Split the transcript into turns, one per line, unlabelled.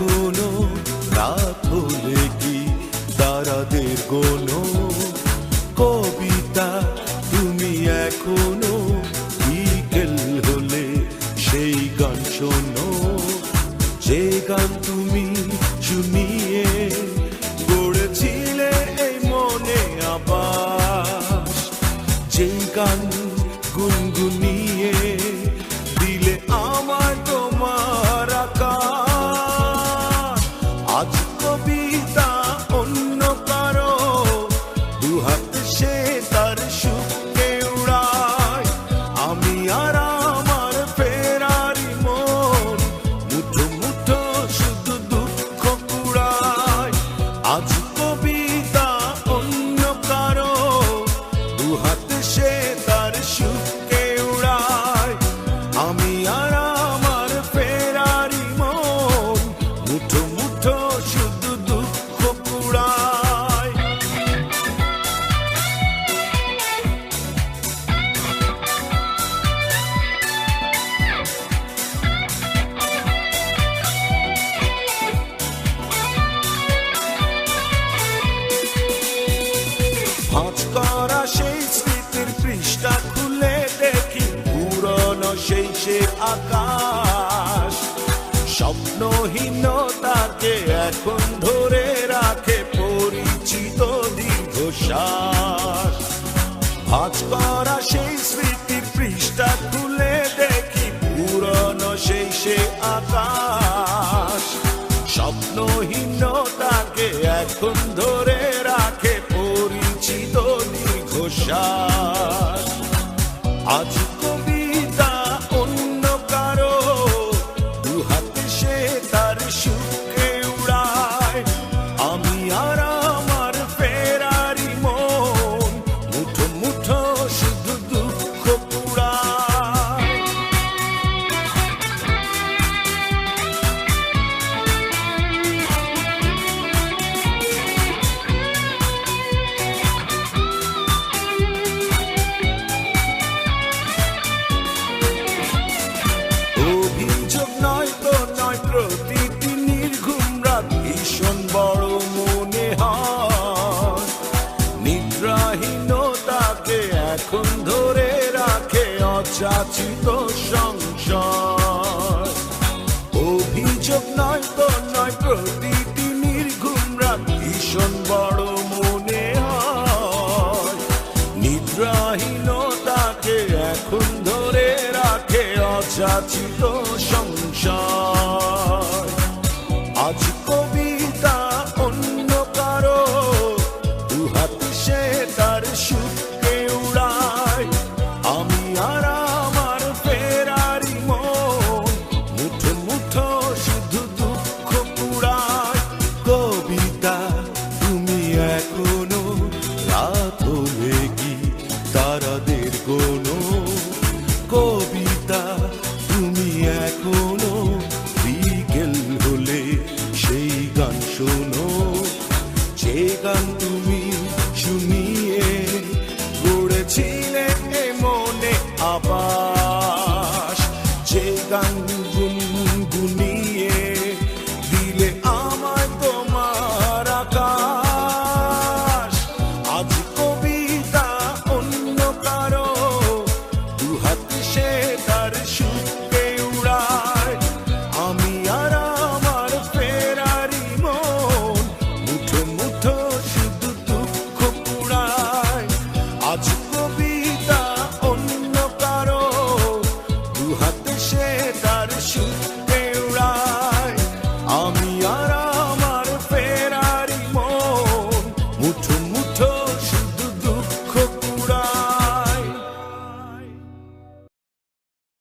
এখনো রাত হলে কি তারাদের গোনো কবিতা তুমি এখনো বিকেল হলে সেই গান শোনো যে গান তুমি শুনিয়ে গড়েছিলে এই মনে আবাস যে গান গুনগুনিয়ে দিলে আমার তোমার আকাশ আজ কবিতা অন্য কারো দুহাতে সে তার সুখকে উড়ায় আমি আর আমার ফেরারি মন মুঠো মুঠো শুধু দুঃখ কুড়ায় আজ কবিতা অন্য কারো দুহাতে সে তার সুখকে উড়ায় আমি আর আমার ফেরারি মন মুঠো মুঠো শুধু দুঃখ কুড়ায় ভাঁজ করা সেই স্মৃতির পৃষ্ঠা খুলে দেখি পুরনো সেই সে আকাশ স্বপ্নহীনতাকে এখন ধরে রাখে পরিচিত দীর্ঘশ্বাস ভাঁজ করা সেই স্মৃতির পৃষ্ঠা খুলে দেখি পুরনো সেই সে আকাশ স্বপ্নহীনতাকে এখন ধরে রাখে পরিচিত দীর্ঘশ্বাস আজ কবিতা অন্য কারো দুহাতে সে তার সুখকে উড়ায় আমি আর আমার ফেরারি মন মুঠো মুঠো শুধু দুঃখ কুড়ায় অভিযোগ নয় তো নয় প্রতিটি নির্ঘুম রাত ভীষণ বড় মনে হয় নিদ্রাহীনতাকে এখন ধরে রাখে অযাচিত সংশয় অভিযোগ নয় তো নয় প্রতিটি নির্ঘুম রাত ভীষণ বড় মনে হয় নিদ্রাহীনতাকে এখন ধরে রাখে অযাচিত সংশয় আজ কবিতা অন্য কারো দুহাতে সে তার সুখকে উড়ায় আমি আর